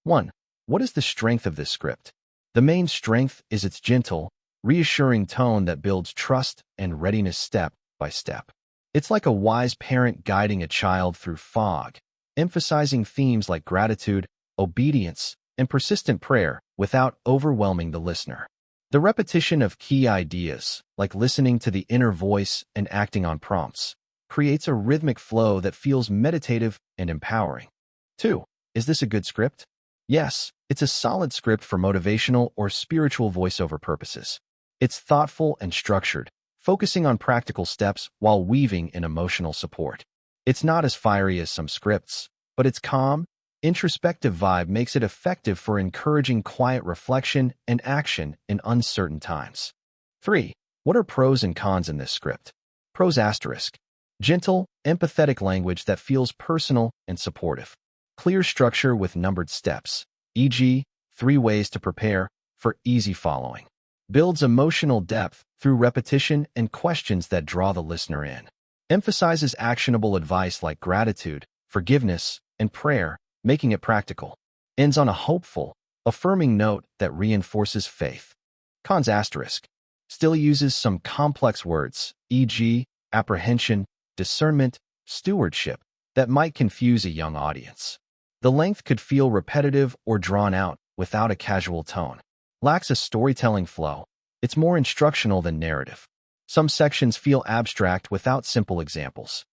1. What is the strength of this script? The main strength is its gentle, reassuring tone that builds trust and readiness step by step. It's like a wise parent guiding a child through fog, emphasizing themes like gratitude, obedience, and persistent prayer without overwhelming the listener. The repetition of key ideas, like listening to the inner voice and acting on prompts, creates a rhythmic flow that feels meditative and empowering. 2. Is this a good script? Yes, it's a solid script for motivational or spiritual voiceover purposes. It's thoughtful and structured, focusing on practical steps while weaving in emotional support. It's not as fiery as some scripts, but its calm, introspective vibe makes it effective for encouraging quiet reflection and action in uncertain times. 3. What are pros and cons in this script? Pros asterisk. Gentle, empathetic language that feels personal and supportive. Clear structure with numbered steps, e.g., 3 ways to prepare for easy following. Builds emotional depth through repetition and questions that draw the listener in. Emphasizes actionable advice like gratitude, forgiveness, and prayer, making it practical. Ends on a hopeful, affirming note that reinforces faith. Cons asterisk. Still uses some complex words, e.g., apprehension, discernment, stewardship, that might confuse a young audience. The length could feel repetitive or drawn out without a casual tone. Lacks a storytelling flow. It's more instructional than narrative. Some sections feel abstract without simple examples.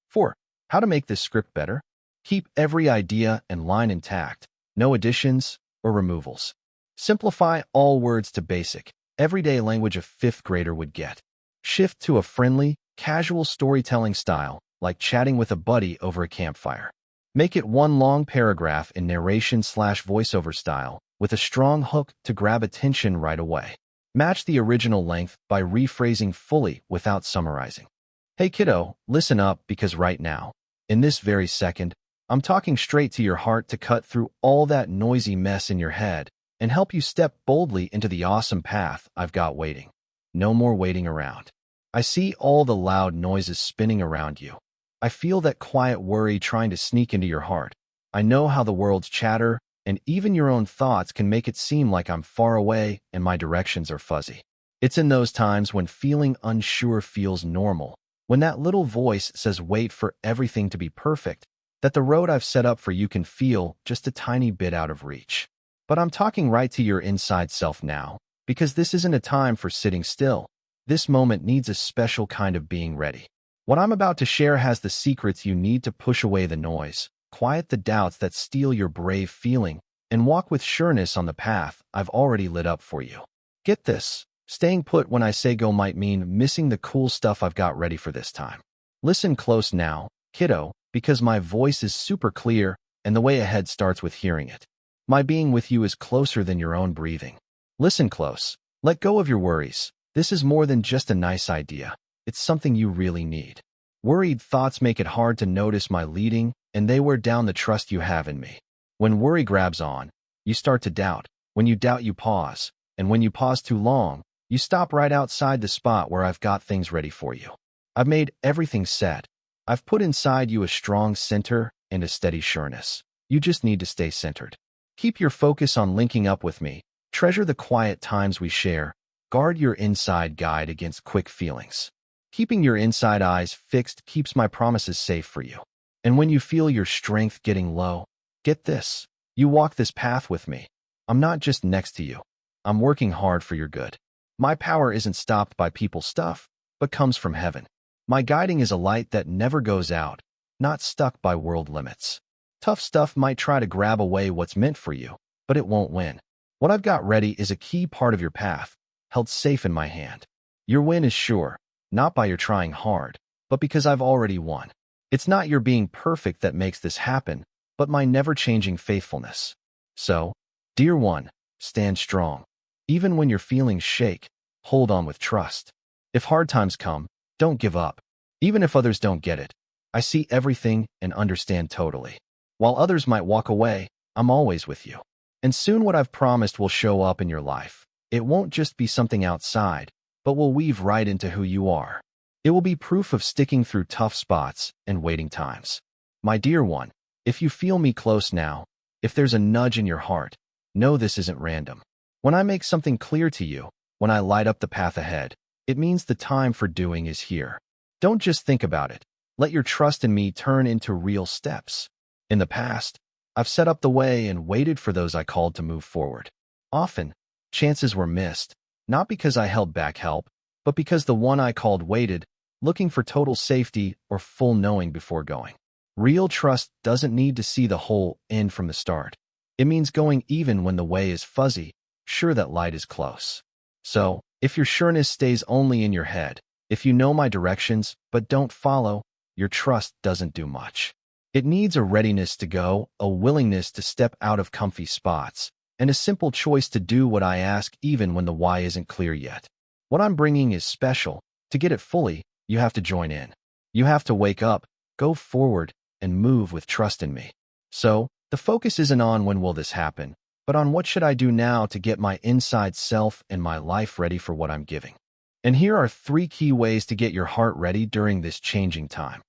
4. How to make this script better? Keep every idea and line intact, no additions or removals. Simplify all words to basic, everyday language a 5th grader would get. Shift to a friendly, casual storytelling style, like chatting with a buddy over a campfire. Make it one long paragraph in narration/voiceover style, with a strong hook to grab attention right away. Match the original length by rephrasing fully without summarizing. Hey kiddo, listen up because right now, in this very second, I'm talking straight to your heart to cut through all that noisy mess in your head and help you step boldly into the awesome path I've got waiting. No more waiting around. I see all the loud noises spinning around you. I feel that quiet worry trying to sneak into your heart. I know how the world's chatter and even your own thoughts can make it seem like I'm far away and my directions are fuzzy. It's in those times when feeling unsure feels normal, when that little voice says wait for everything to be perfect, that the road I've set up for you can feel just a tiny bit out of reach. But I'm talking right to your inside self now, because this isn't a time for sitting still. This moment needs a special kind of being ready. What I'm about to share has the secrets you need to push away the noise, quiet the doubts that steal your brave feeling, and walk with sureness on the path I've already lit up for you. Get this, staying put when I say go might mean missing the cool stuff I've got ready for this time. Listen close now, kiddo, because my voice is super clear and the way ahead starts with hearing it. My being with you is closer than your own breathing. Listen close. Let go of your worries. This is more than just a nice idea. It's something you really need. Worried thoughts make it hard to notice my leading, and they wear down the trust you have in me. When worry grabs on, you start to doubt. When you doubt, you pause. And when you pause too long, you stop right outside the spot where I've got things ready for you. I've made everything set. I've put inside you a strong center and a steady sureness. You just need to stay centered. Keep your focus on linking up with me. Treasure the quiet times we share. Guard your inside guide against quick feelings. Keeping your inside eyes fixed keeps my promises safe for you. And when you feel your strength getting low, get this. You walk this path with me. I'm not just next to you. I'm working hard for your good. My power isn't stopped by people's stuff, but comes from heaven. My guiding is a light that never goes out, not stuck by world limits. Tough stuff might try to grab away what's meant for you, but it won't win. What I've got ready is a key part of your path, held safe in my hand. Your win is sure, not by your trying hard, but because I've already won. It's not your being perfect that makes this happen, but my never-changing faithfulness. So, dear one, stand strong. Even when your feelings shake, hold on with trust. If hard times come, don't give up. Even if others don't get it, I see everything and understand totally. While others might walk away, I'm always with you. And soon what I've promised will show up in your life. It won't just be something outside, but will weave right into who you are. It will be proof of sticking through tough spots and waiting times. My dear one, if you feel me close now, If there's a nudge in your heart, know this isn't random. When I make something clear to you, when I light up the path ahead, it means the time for doing is here. Don't just think about it. Let your trust in me turn into real steps. In the past, I've set up the way and waited for those I called to move forward. Often, chances were missed, not because I held back help, but because the one I called waited, looking for total safety or full knowing before going. Real trust doesn't need to see the whole end from the start. It means going even when the way is fuzzy, sure that light is close. So, if your sureness stays only in your head, if you know my directions but don't follow, your trust doesn't do much. It needs a readiness to go, a willingness to step out of comfy spots, and a simple choice to do what I ask even when the why isn't clear yet. What I'm bringing is special. To get it fully, you have to join in. You have to wake up, go forward, and move with trust in me. So, the focus isn't on when will this happen, but on what should I do now to get my inside self and my life ready for what I'm giving. And here are 3 key ways to get your heart ready during this changing time.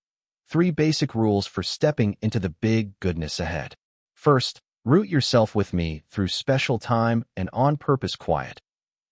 3 basic rules for stepping into the big goodness ahead. First, root yourself with me through special time and on-purpose quiet.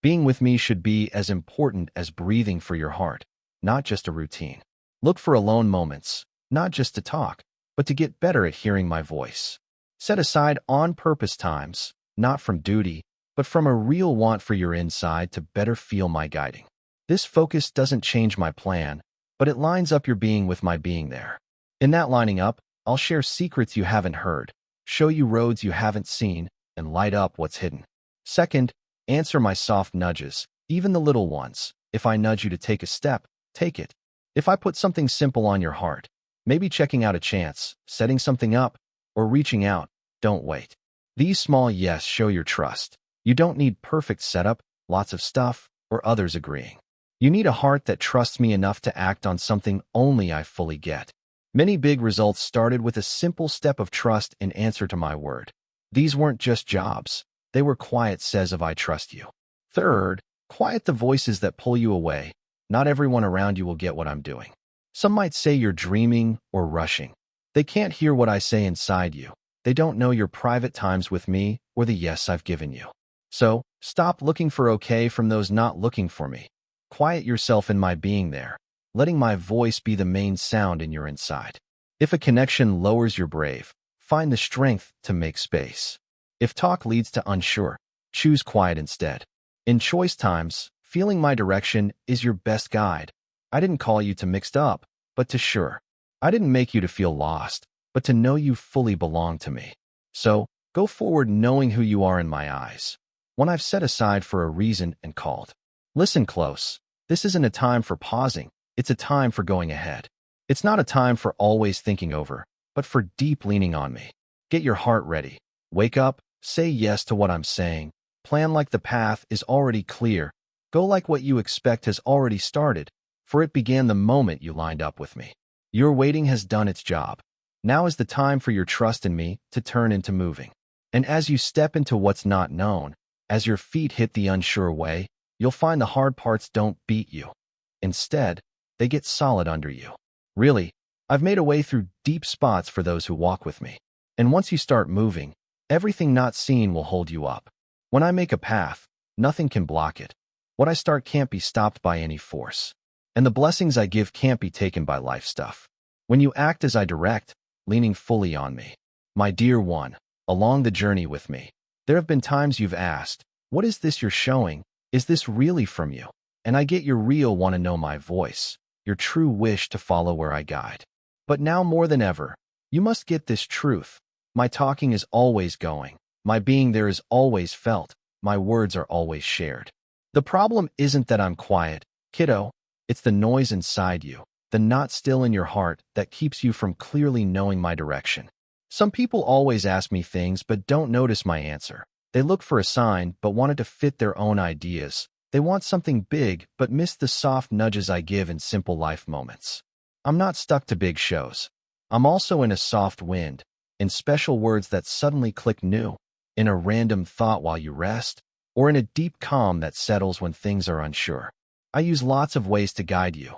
Being with me should be as important as breathing for your heart, not just a routine. Look for alone moments, not just to talk, but to get better at hearing my voice. Set aside on-purpose times, not from duty, but from a real want for your inside to better feel my guiding. This focus doesn't change my plan, but it lines up your being with my being there. In that lining up, I'll share secrets you haven't heard, show you roads you haven't seen, and light up what's hidden. Second, answer my soft nudges, even the little ones. If I nudge you to take a step, take it. If I put something simple on your heart, maybe checking out a chance, setting something up, or reaching out, don't wait. These small yes show your trust. You don't need perfect setup, lots of stuff, or others agreeing. You need a heart that trusts me enough to act on something only I fully get. Many big results started with a simple step of trust in answer to my word. These weren't just jobs. They were quiet says of I trust you. Third, quiet the voices that pull you away. Not everyone around you will get what I'm doing. Some might say you're dreaming or rushing. They can't hear what I say inside you. They don't know your private times with me or the yes I've given you. So, stop looking for okay from those not looking for me. Quiet yourself in my being there, letting my voice be the main sound in your inside. If a connection lowers your brave, find the strength to make space. If talk leads to unsure, choose quiet instead. In choice times, feeling my direction is your best guide. I didn't call you to mixed up, but to sure. I didn't make you to feel lost, but to know you fully belong to me. So, go forward knowing who you are in my eyes. One I've set aside for a reason and called. Listen close. This isn't a time for pausing. It's a time for going ahead. It's not a time for always thinking over, but for deep leaning on me. Get your heart ready. Wake up, say yes to what I'm saying. Plan like the path is already clear. Go like what you expect has already started, for it began the moment you lined up with me. Your waiting has done its job. Now is the time for your trust in me to turn into moving. And as you step into what's not known, as your feet hit the unsure way, you'll find the hard parts don't beat you. Instead, they get solid under you. Really, I've made a way through deep spots for those who walk with me. And once you start moving, everything not seen will hold you up. When I make a path, nothing can block it. What I start can't be stopped by any force. And the blessings I give can't be taken by life stuff. When you act as I direct, leaning fully on me. My dear one, along the journey with me, there have been times you've asked, what is this you're showing? Is this really from you? And I get your real want to know my voice, your true wish to follow where I guide. But now more than ever, you must get this truth. My talking is always going. My being there is always felt. My words are always shared. The problem isn't that I'm quiet, kiddo. It's the noise inside you, the not still in your heart that keeps you from clearly knowing my direction. Some people always ask me things but don't notice my answer. They look for a sign but want it to fit their own ideas. They want something big but miss the soft nudges I give in simple life moments. I'm not stuck to big shows. I'm also in a soft wind, in special words that suddenly click new, in a random thought while you rest, or in a deep calm that settles when things are unsure. I use lots of ways to guide you.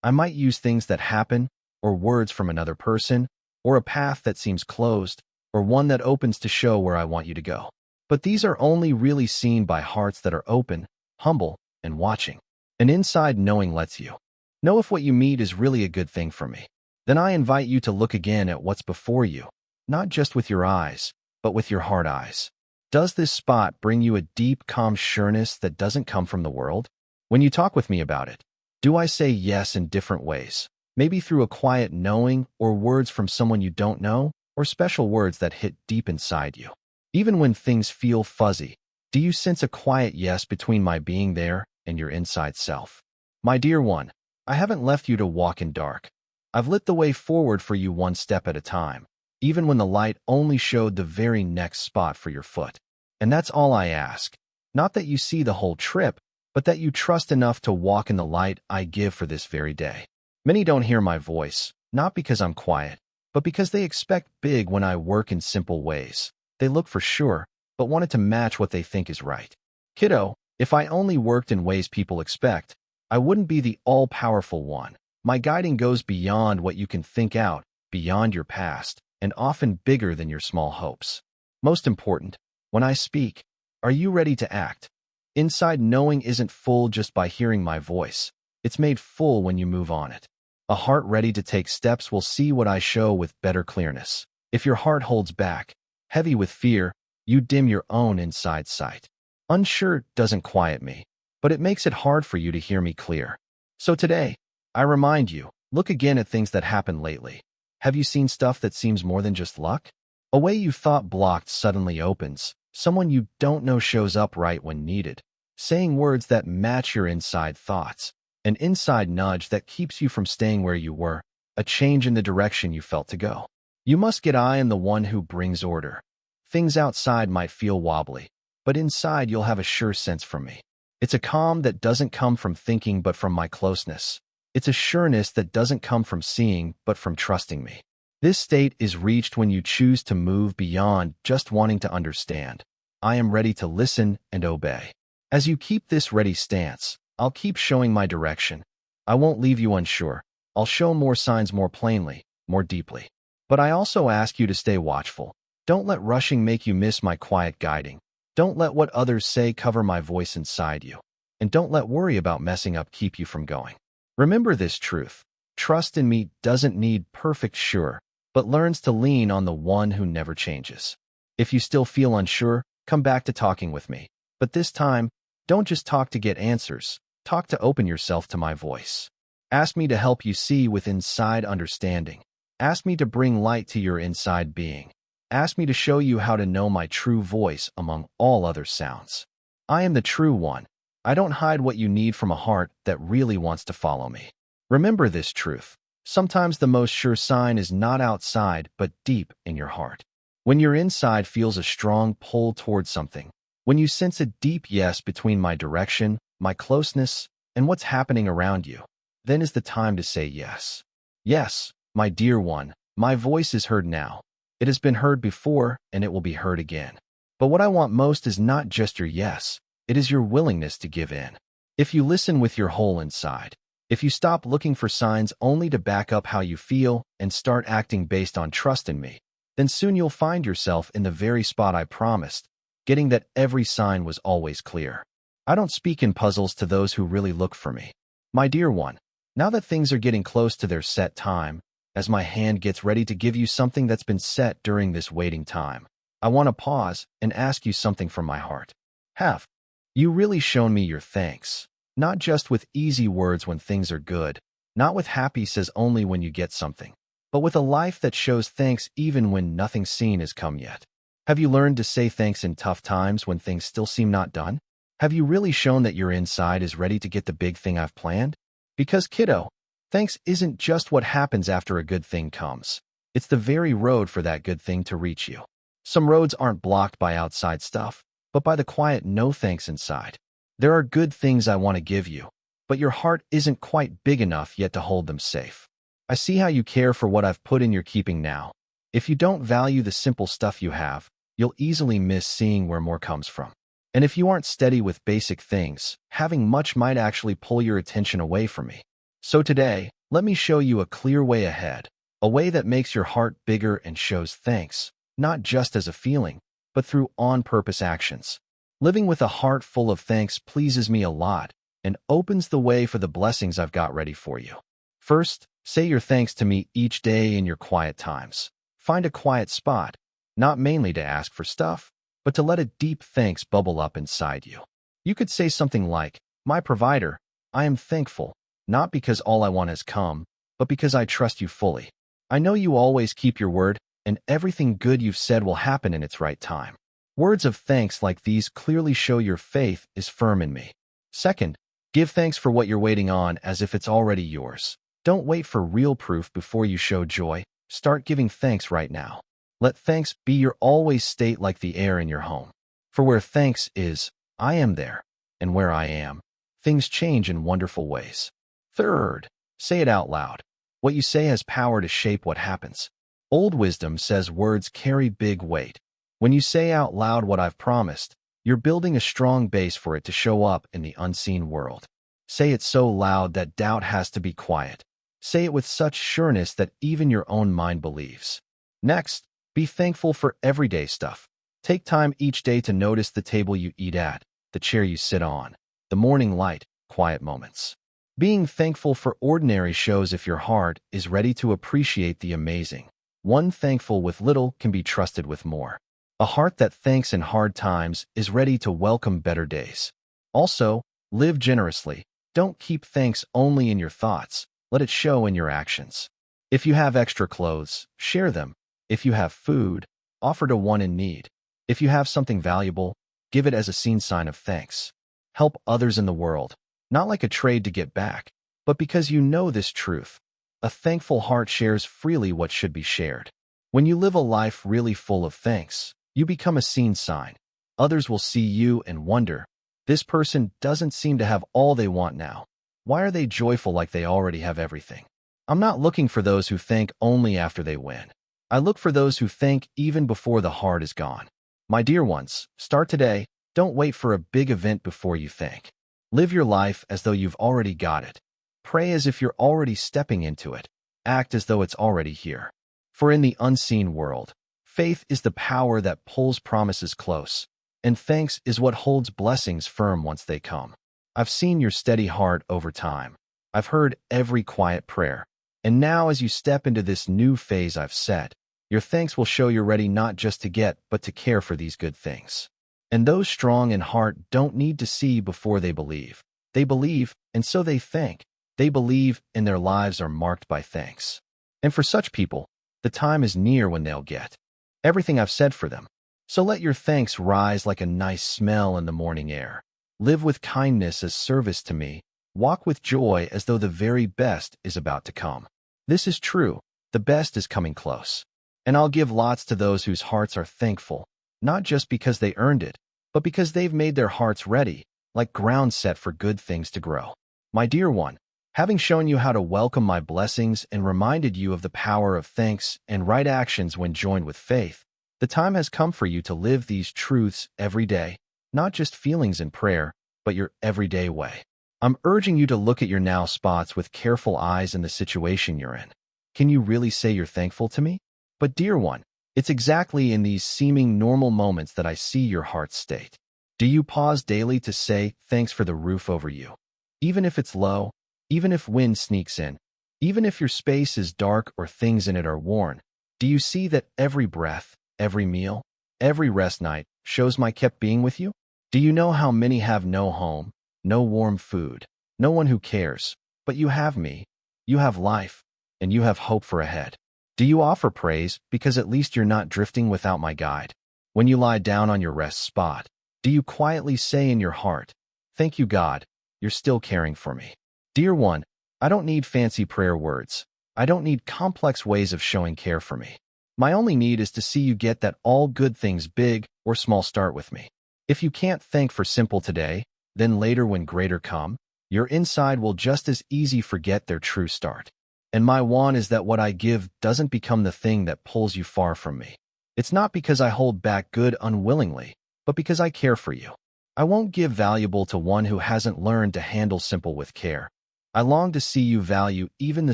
I might use things that happen, or words from another person, or a path that seems closed, or one that opens to show where I want you to go. But these are only really seen by hearts that are open, humble, and watching. An inside knowing lets you know if what you meet is really a good thing for me. Then I invite you to look again at what's before you, not just with your eyes, but with your heart eyes. Does this spot bring you a deep, calm sureness that doesn't come from the world? When you talk with me about it, do I say yes in different ways? Maybe through a quiet knowing, or words from someone you don't know, or special words that hit deep inside you. Even when things feel fuzzy, do you sense a quiet yes between my being there and your inside self? My dear one, I haven't left you to walk in dark. I've lit the way forward for you one step at a time, even when the light only showed the very next spot for your foot. And that's all I ask. Not that you see the whole trip, but that you trust enough to walk in the light I give for this very day. Many don't hear my voice, not because I'm quiet, but because they expect big when I work in simple ways. They look for sure, but want it to match what they think is right. Kiddo, if I only worked in ways people expect, I wouldn't be the all-powerful one. My guiding goes beyond what you can think out, beyond your past, and often bigger than your small hopes. Most important, when I speak, are you ready to act? Inside knowing isn't full just by hearing my voice. It's made full when you move on it. A heart ready to take steps will see what I show with better clearness. If your heart holds back, heavy with fear, you dim your own inside sight. Unsure doesn't quiet me, but it makes it hard for you to hear me clear. So today, I remind you, look again at things that happened lately. Have you seen stuff that seems more than just luck? A way you thought blocked suddenly opens. Someone you don't know shows up right when needed, saying words that match your inside thoughts. An inside nudge that keeps you from staying where you were, a change in the direction you felt to go. You must get I am the one who brings order. Things outside might feel wobbly, but inside you'll have a sure sense from me. It's a calm that doesn't come from thinking but from my closeness. It's a sureness that doesn't come from seeing but from trusting me. This state is reached when you choose to move beyond just wanting to understand. I am ready to listen and obey. As you keep this ready stance, I'll keep showing my direction. I won't leave you unsure. I'll show more signs more plainly, more deeply. But I also ask you to stay watchful. Don't let rushing make you miss my quiet guiding. Don't let what others say cover my voice inside you. And don't let worry about messing up keep you from going. Remember this truth. Trust in me doesn't need perfect sure, but learns to lean on the one who never changes. If you still feel unsure, come back to talking with me. But this time, don't just talk to get answers. Talk to open yourself to my voice. Ask me to help you see with inside understanding. Ask me to bring light to your inside being. Ask me to show you how to know my true voice among all other sounds. I am the true one. I don't hide what you need from a heart that really wants to follow me. Remember this truth. Sometimes the most sure sign is not outside, but deep in your heart. When your inside feels a strong pull towards something, when you sense a deep yes between my direction, my closeness, and what's happening around you, then is the time to say yes. Yes, my dear one, my voice is heard now. It has been heard before, and it will be heard again. But what I want most is not just your yes, it is your willingness to give in. If you listen with your whole inside, if you stop looking for signs only to back up how you feel and start acting based on trust in me, then soon you'll find yourself in the very spot I promised, getting that every sign was always clear. I don't speak in puzzles to those who really look for me. My dear one, now that things are getting close to their set time, as my hand gets ready to give you something that's been set during this waiting time, I want to pause and ask you something from my heart. Have you really shown me your thanks? Not just with easy words when things are good, not with happy says only when you get something, but with a life that shows thanks even when nothing seen has come yet. Have you learned to say thanks in tough times when things still seem not done? Have you really shown that your inside is ready to get the big thing I've planned? Because, kiddo, thanks isn't just what happens after a good thing comes. It's the very road for that good thing to reach you. Some roads aren't blocked by outside stuff, but by the quiet no thanks inside. There are good things I want to give you, but your heart isn't quite big enough yet to hold them safe. I see how you care for what I've put in your keeping now. If you don't value the simple stuff you have, you'll easily miss seeing where more comes from. And if you aren't steady with basic things, having much might actually pull your attention away from me. So today, let me show you a clear way ahead, a way that makes your heart bigger and shows thanks, not just as a feeling, but through on-purpose actions. Living with a heart full of thanks pleases me a lot and opens the way for the blessings I've got ready for you. First, say your thanks to me each day in your quiet times. Find a quiet spot, not mainly to ask for stuff, but to let a deep thanks bubble up inside you. You could say something like, "My provider, I am thankful, not because all I want has come, but because I trust you fully. I know you always keep your word, and everything good you've said will happen in its right time." Words of thanks like these clearly show your faith is firm in me. Second, give thanks for what you're waiting on as if it's already yours. Don't wait for real proof before you show joy. Start giving thanks right now. Let thanks be your always state like the air in your home. For where thanks is, I am there, and where I am, things change in wonderful ways. Third, say it out loud. What you say has power to shape what happens. Old wisdom says words carry big weight. When you say out loud what I've promised, you're building a strong base for it to show up in the unseen world. Say it so loud that doubt has to be quiet. Say it with such sureness that even your own mind believes. Next, be thankful for everyday stuff. Take time each day to notice the table you eat at, the chair you sit on, the morning light, quiet moments. Being thankful for ordinary shows if your heart is ready to appreciate the amazing. One thankful with little can be trusted with more. A heart that thanks in hard times is ready to welcome better days. Also, live generously. Don't keep thanks only in your thoughts. Let it show in your actions. If you have extra clothes, share them. If you have food, offer to one in need. If you have something valuable, give it as a seen sign of thanks. Help others in the world, not like a trade to get back, but because you know this truth. A thankful heart shares freely what should be shared. When you live a life really full of thanks, you become a seen sign. Others will see you and wonder, this person doesn't seem to have all they want now. Why are they joyful like they already have everything? I'm not looking for those who thank only after they win. I look for those who thank even before the heart is gone. My dear ones, start today. Don't wait for a big event before you thank. Live your life as though you've already got it. Pray as if you're already stepping into it. Act as though it's already here. For in the unseen world, faith is the power that pulls promises close, and thanks is what holds blessings firm once they come. I've seen your steady heart over time. I've heard every quiet prayer. And now as you step into this new phase I've set, your thanks will show you're ready not just to get, but to care for these good things. And those strong in heart don't need to see before they believe. They believe, and so they thank. They believe, and their lives are marked by thanks. And for such people, the time is near when they'll get everything I've said for them. So let your thanks rise like a nice smell in the morning air. Live with kindness as service to me. Walk with joy as though the very best is about to come. This is true. The best is coming close. And I'll give lots to those whose hearts are thankful, not just because they earned it, but because they've made their hearts ready, like ground set for good things to grow. My dear one, having shown you how to welcome my blessings and reminded you of the power of thanks and right actions when joined with faith, the time has come for you to live these truths every day, not just feelings in prayer, but your everyday way. I'm urging you to look at your now spots with careful eyes in the situation you're in. Can you really say you're thankful to me? But dear one, it's exactly in these seeming normal moments that I see your heart's state. Do you pause daily to say thanks for the roof over you? Even if it's low, even if wind sneaks in, even if your space is dark or things in it are worn, do you see that every breath, every meal, every rest night shows my kept being with you? Do you know how many have no home, no warm food, no one who cares, but you have me, you have life, and you have hope for ahead? Do you offer praise because at least you're not drifting without my guide? When you lie down on your rest spot, do you quietly say in your heart, "Thank you, God, you're still caring for me"? Dear one, I don't need fancy prayer words. I don't need complex ways of showing care for me. My only need is to see you get that all good things, big or small, start with me. If you can't thank for simple today, then later when greater come, your inside will just as easy forget their true start. And my want is that what I give doesn't become the thing that pulls you far from me. It's not because I hold back good unwillingly, but because I care for you. I won't give valuable to one who hasn't learned to handle simple with care. I long to see you value even the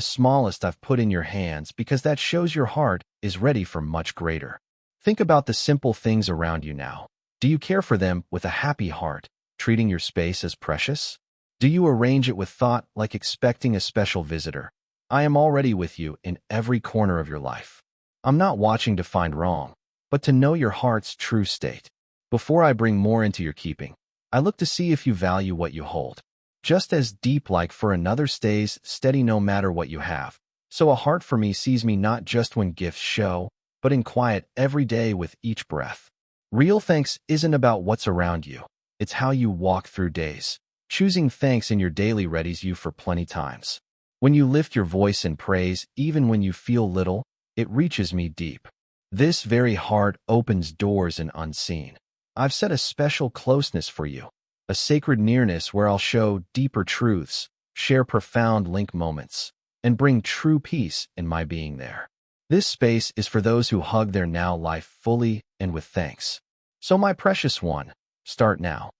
smallest I've put in your hands because that shows your heart is ready for much greater. Think about the simple things around you now. Do you care for them with a happy heart, treating your space as precious? Do you arrange it with thought, like expecting a special visitor? I am already with you in every corner of your life. I'm not watching to find wrong, but to know your heart's true state. Before I bring more into your keeping, I look to see if you value what you hold. Just as deep like for another stays steady no matter what you have. So a heart for me sees me not just when gifts show, but in quiet every day with each breath. Real thanks isn't about what's around you. It's how you walk through days. Choosing thanks in your daily readies you for plenty times. When you lift your voice in praise, even when you feel little, it reaches me deep. This very heart opens doors and unseen. I've set a special closeness for you, a sacred nearness where I'll show deeper truths, share profound link moments, and bring true peace in my being there. This space is for those who hug their now life fully and with thanks. So my precious one, start now.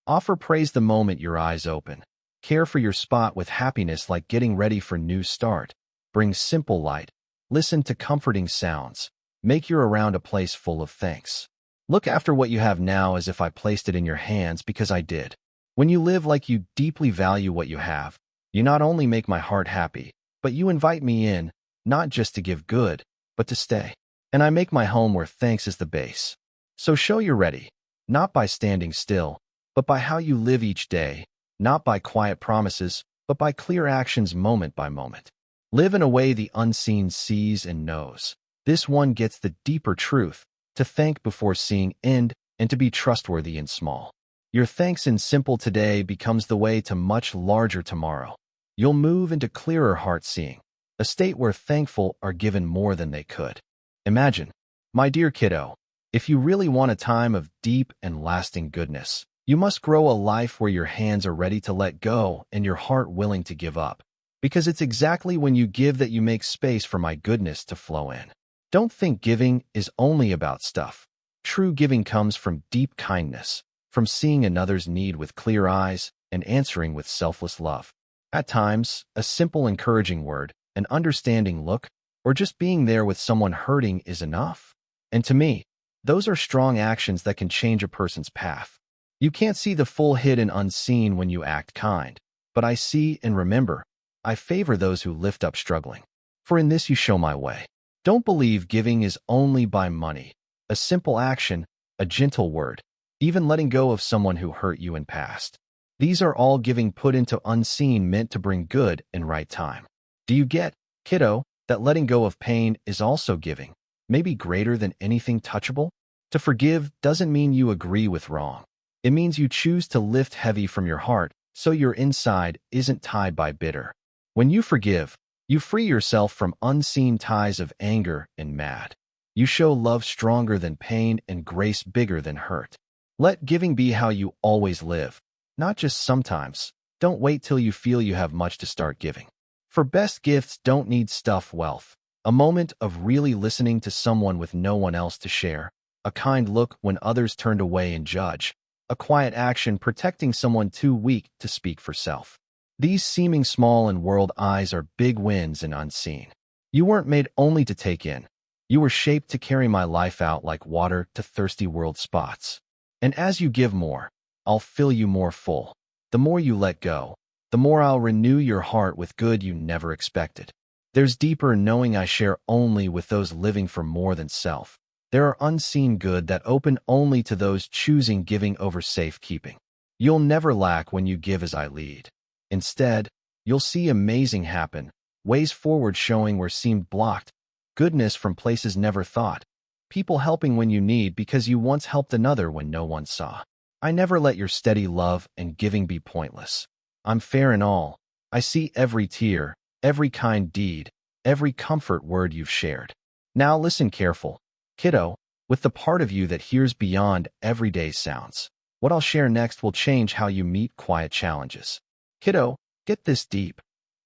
Offer praise the moment your eyes open. Care for your spot with happiness like getting ready for new start. Bring simple light. Listen to comforting sounds. Make your around a place full of thanks. Look after what you have now as if I placed it in your hands because I did. When you live like you deeply value what you have, you not only make my heart happy, but you invite me in, not just to give good, but to stay. And I make my home where thanks is the base. So show you're ready, not by standing still, but by how you live each day, not by quiet promises, but by clear actions moment by moment. Live in a way the unseen sees and knows. This one gets the deeper truth, to thank before seeing end, and to be trustworthy in small. Your thanks in simple today becomes the way to much larger tomorrow. You'll move into clearer heart seeing, a state where thankful are given more than they could. Imagine, my dear kiddo, if you really want a time of deep and lasting goodness, you must grow a life where your hands are ready to let go and your heart willing to give up. Because it's exactly when you give that you make space for my goodness to flow in. Don't think giving is only about stuff. True giving comes from deep kindness, from seeing another's need with clear eyes and answering with selfless love. At times, a simple encouraging word, an understanding look, or just being there with someone hurting is enough. And to me, those are strong actions that can change a person's path. You can't see the full hidden unseen when you act kind, but I see and remember, I favor those who lift up struggling. For in this you show my way. Don't believe giving is only by money. A simple action, a gentle word, even letting go of someone who hurt you in past. These are all giving put into unseen meant to bring good in right time. Do you get, kiddo, that letting go of pain is also giving, maybe greater than anything touchable? To forgive doesn't mean you agree with wrong. It means you choose to lift heavy from your heart so your inside isn't tied by bitter. When you forgive, you free yourself from unseen ties of anger and mad. You show love stronger than pain and grace bigger than hurt. Let giving be how you always live, not just sometimes. Don't wait till you feel you have much to start giving. For best gifts don't need stuff wealth. A moment of really listening to someone with no one else to share. A kind look when others turned away and judge. A quiet action protecting someone too weak to speak for self. These seeming small in world eyes are big wins and unseen. You weren't made only to take in. You were shaped to carry my life out like water to thirsty world spots. And as you give more, I'll fill you more full. The more you let go, the more I'll renew your heart with good you never expected. There's deeper knowing I share only with those living for more than self. There are unseen good that open only to those choosing giving over safekeeping. You'll never lack when you give as I lead. Instead, you'll see amazing happen, ways forward showing where seemed blocked, goodness from places never thought, people helping when you need because you once helped another when no one saw. I never let your steady love and giving be pointless. I'm fair in all. I see every tear, every kind deed, every comfort word you've shared. Now listen careful, kiddo, with the part of you that hears beyond everyday sounds. What I'll share next will change how you meet quiet challenges. Kiddo, get this deep.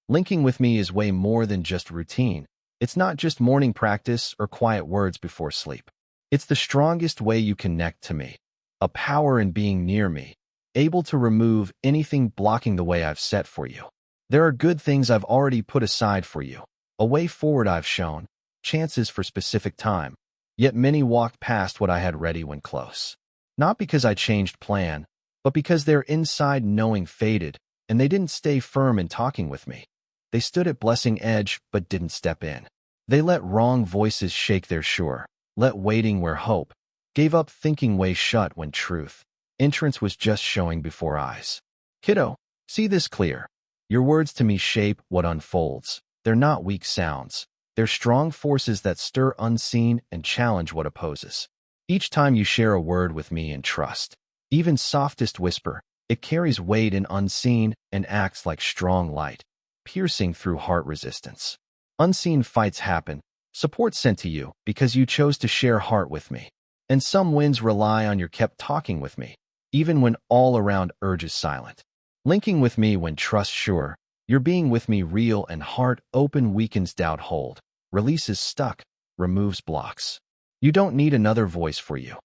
Linking with me is way more than just routine. It's not just morning practice or quiet words before sleep. It's the strongest way you connect to me. A power in being near me, able to remove anything blocking the way I've set for you. There are good things I've already put aside for you, a way forward I've shown, chances for specific time, Yet many walked past what I had ready when close. Not because I changed plan, but because their inside knowing faded, and they didn't stay firm in talking with me. They stood at blessing edge, but didn't step in. They let wrong voices shake their shore, let waiting where hope, gave up thinking way shut when truth, entrance was just showing before eyes. Kiddo, see this clear. Your words to me shape what unfolds. They're not weak sounds. They're strong forces that stir unseen and challenge what opposes. Each time you share a word with me in trust, even softest whisper, it carries weight in unseen and acts like strong light, piercing through heart resistance. Unseen fights happen, support sent to you because you chose to share heart with me. And some winds rely on your kept talking with me, even when all around urge is silent. Linking with me when trust sure, your being with me real and heart open weakens doubt hold, releases stuck, removes blocks. You don't need another voice for you.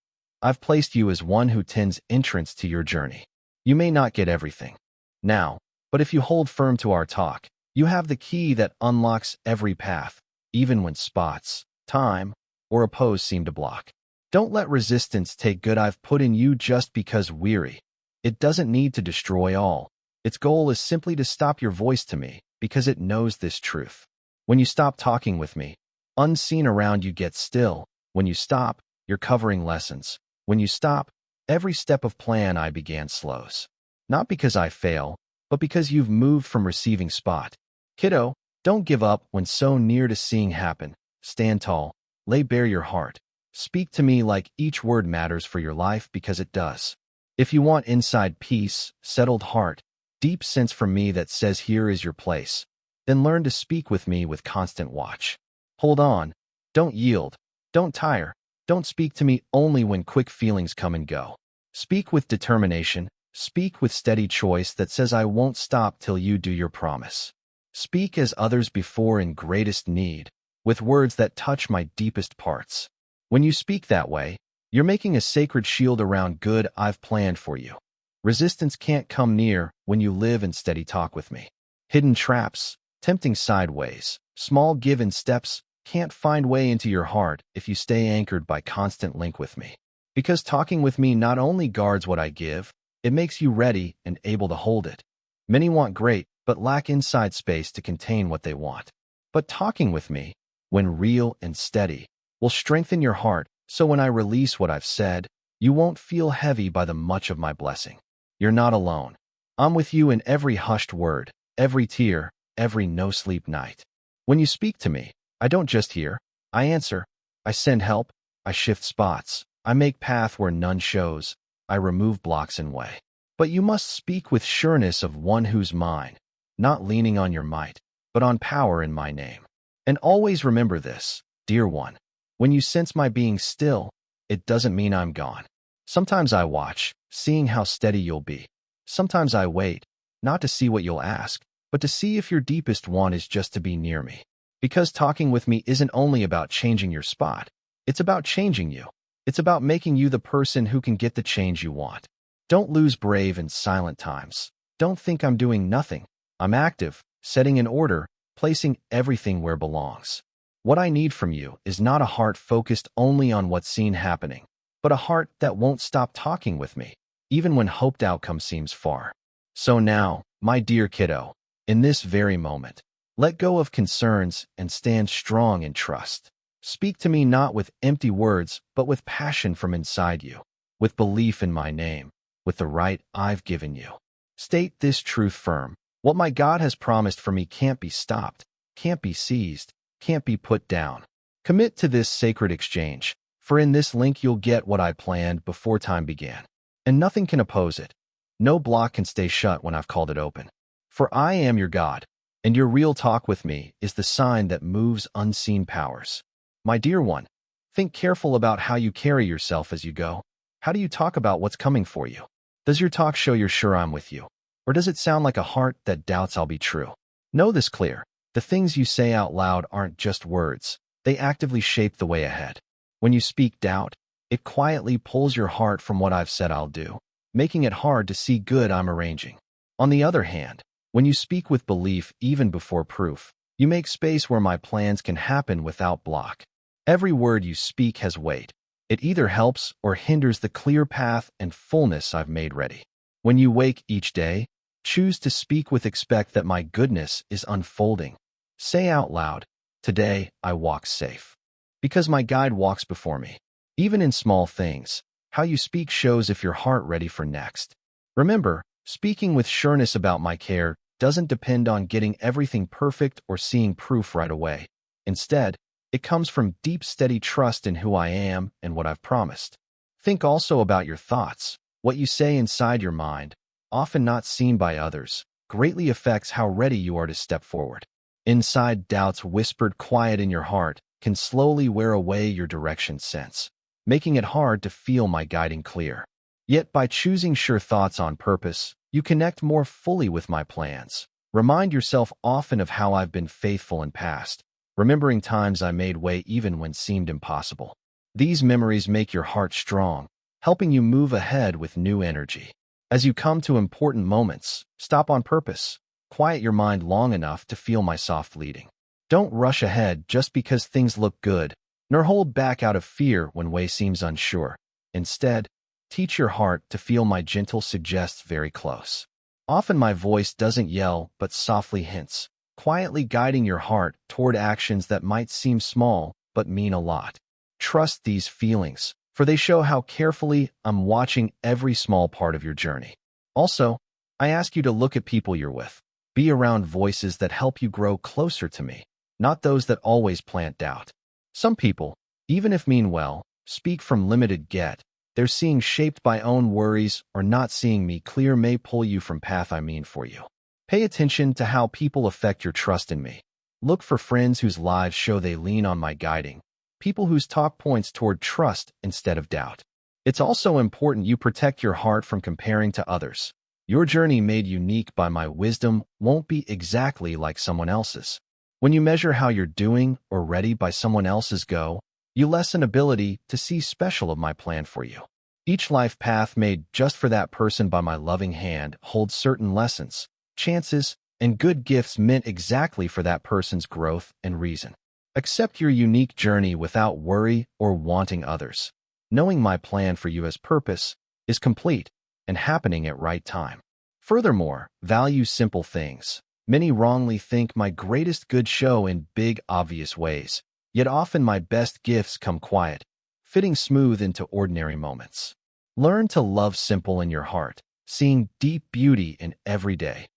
I've placed you as one who tends entrance to your journey. You may not get everything now, but if you hold firm to our talk, you have the key that unlocks every path, even when spots, time, or oppose seem to block. Don't let resistance take good I've put in you just because weary. It doesn't need to destroy all. Its goal is simply to stop your voice to me because it knows this truth. When you stop talking with me, unseen around you gets still. When you stop, you're covering lessons. When you stop, every step of plan I began slows. Not because I fail, but because you've moved from receiving spot. Kiddo, don't give up when so near to seeing happen. Stand tall, lay bare your heart. Speak to me like each word matters for your life because it does. If you want inside peace, settled heart, deep sense from me that says here is your place, then learn to speak with me with constant watch. Hold on. Don't yield. Don't tire. Don't speak to me only when quick feelings come and go. Speak with determination. Speak with steady choice that says I won't stop till you do your promise. Speak as others before in greatest need, with words that touch my deepest parts. When you speak that way, you're making a sacred shield around good I've planned for you. Resistance can't come near when you live in steady talk with me. Hidden traps, tempting sideways, small given steps can't find way into your heart if you stay anchored by constant link with me. Because talking with me not only guards what I give, it makes you ready and able to hold it. Many want great, but lack inside space to contain what they want. But talking with me, when real and steady, will strengthen your heart, so when I release what I've said, you won't feel heavy by the much of my blessing. You're not alone. I'm with you in every hushed word, every tear, every no-sleep night. When you speak to me, I don't just hear, I answer. I send help, I shift spots, I make path where none shows, I remove blocks in way. But you must speak with sureness of one who's mine, not leaning on your might, but on power in my name. And always remember this, dear one. When you sense my being still, it doesn't mean I'm gone. Sometimes I watch, seeing how steady you'll be. Sometimes I wait, not to see what you'll ask, but to see if your deepest want is just to be near me. Because talking with me isn't only about changing your spot, it's about changing you. It's about making you the person who can get the change you want. Don't lose brave in silent times. Don't think I'm doing nothing. I'm active, setting in order, placing everything where it belongs. What I need from you is not a heart focused only on what's seen happening, but a heart that won't stop talking with me, even when hoped outcome seems far. So now, my dear kiddo, in this very moment, let go of concerns and stand strong in trust. Speak to me not with empty words, but with passion from inside you, with belief in my name, with the right I've given you. State this truth firm. What my God has promised for me can't be stopped, can't be seized, can't be put down. Commit to this sacred exchange, for in this link you'll get what I planned before time began. And nothing can oppose it. No block can stay shut when I've called it open. For I am your God, and your real talk with me is the sign that moves unseen powers. My dear one, think careful about how you carry yourself as you go. How do you talk about what's coming for you? Does your talk show you're sure I'm with you? Or does it sound like a heart that doubts I'll be true? Know this clear. The things you say out loud aren't just words. They actively shape the way ahead. When you speak doubt, it quietly pulls your heart from what I've said I'll do, making it hard to see good I'm arranging. On the other hand, when you speak with belief even before proof, you make space where my plans can happen without block. Every word you speak has weight. It either helps or hinders the clear path and fullness I've made ready. When you wake each day, choose to speak with expect that my goodness is unfolding. Say out loud, today I walk safe. Because my guide walks before me. Even in small things, how you speak shows if your heart ready for next. Remember, speaking with sureness about my care doesn't depend on getting everything perfect or seeing proof right away. Instead, it comes from deep, steady trust in who I am and what I've promised. Think also about your thoughts. What you say inside your mind, often not seen by others, greatly affects how ready you are to step forward. Inside doubts whispered quiet in your heart can slowly wear away your direction sense, making it hard to feel my guiding clear. Yet by choosing sure thoughts on purpose, you connect more fully with my plans. Remind yourself often of how I've been faithful in past, remembering times I made way even when seemed impossible. These memories make your heart strong, helping you move ahead with new energy. As you come to important moments, stop on purpose. Quiet your mind long enough to feel my soft leading. Don't rush ahead just because things look good, nor hold back out of fear when way seems unsure. Instead, teach your heart to feel my gentle suggests very close. Often my voice doesn't yell but softly hints, quietly guiding your heart toward actions that might seem small but mean a lot. Trust these feelings, for they show how carefully I'm watching every small part of your journey. Also, I ask you to look at people you're with. Be around voices that help you grow closer to me, not those that always plant doubt. Some people, even if mean well, speak from limited get. They're seeing shaped by own worries or not seeing me clear may pull you from path I mean for you. Pay attention to how people affect your trust in me. Look for friends whose lives show they lean on my guiding, people whose talk points toward trust instead of doubt. It's also important you protect your heart from comparing to others. Your journey made unique by my wisdom won't be exactly like someone else's. When you measure how you're doing or ready by someone else's go, you lessen ability to see special of my plan for you. Each life path made just for that person by my loving hand holds certain lessons, chances, and good gifts meant exactly for that person's growth and reason. Accept your unique journey without worry or wanting others. Knowing my plan for you as purpose is complete and happening at right time. Furthermore, value simple things. Many wrongly think my greatest good show in big, obvious ways, yet often my best gifts come quiet, fitting smooth into ordinary moments. Learn to love simple in your heart, seeing deep beauty in every day.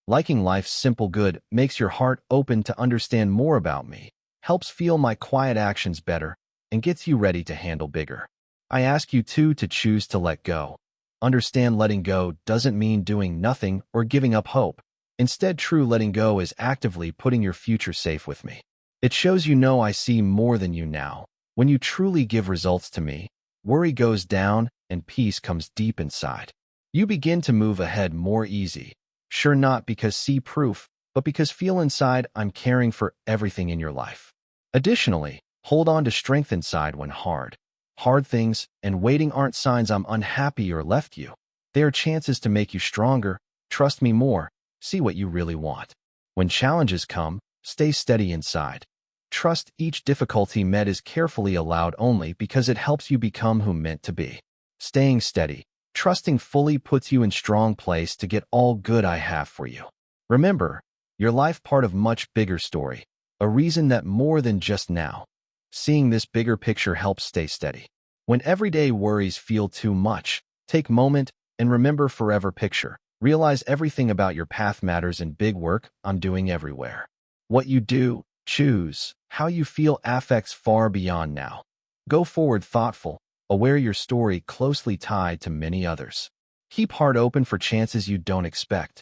Liking life's simple good makes your heart open to understand more about me, helps feel my quiet actions better, and gets you ready to handle bigger. I ask you too to choose to let go. Understand letting go doesn't mean doing nothing or giving up hope. Instead, true letting go is actively putting your future safe with me. It shows you know I see more than you now. When you truly give results to me, worry goes down and peace comes deep inside. You begin to move ahead more easy. Sure, not because see proof, but because feel inside I'm caring for everything in your life. Additionally, hold on to strength inside when hard. Hard things and waiting aren't signs I'm unhappy or left you. They are chances to make you stronger, trust me more, see what you really want. When challenges come, stay steady inside. Trust each difficulty met is carefully allowed only because it helps you become who meant to be. Staying steady, trusting fully puts you in strong place to get all good I have for you. Remember, your life part of much bigger story, a reason that more than just now. Seeing this bigger picture helps stay steady. When everyday worries feel too much, take moment and remember forever picture. Realize everything about your path matters in big work I'm doing everywhere. What you do, choose, how you feel affects far beyond now. Go forward thoughtful, aware your story closely tied to many others. Keep heart open for chances you don't expect.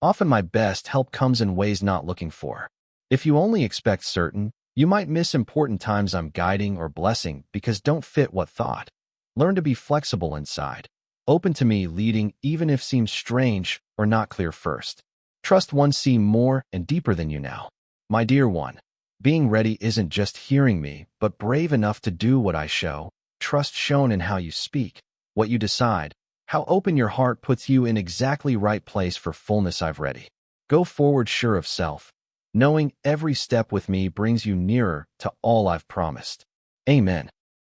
Often my best help comes in ways not looking for. If you only expect certain, you might miss important times I'm guiding or blessing because don't fit what thought. Learn to be flexible inside, open to me leading even if seems strange or not clear first. Trust one see more and deeper than you now. My dear one, being ready isn't just hearing me, but brave enough to do what I show. Trust shown in how you speak, what you decide, how open your heart puts you in exactly right place for fullness I've ready. Go forward sure of self, knowing every step with me brings you nearer to all I've promised. Amen.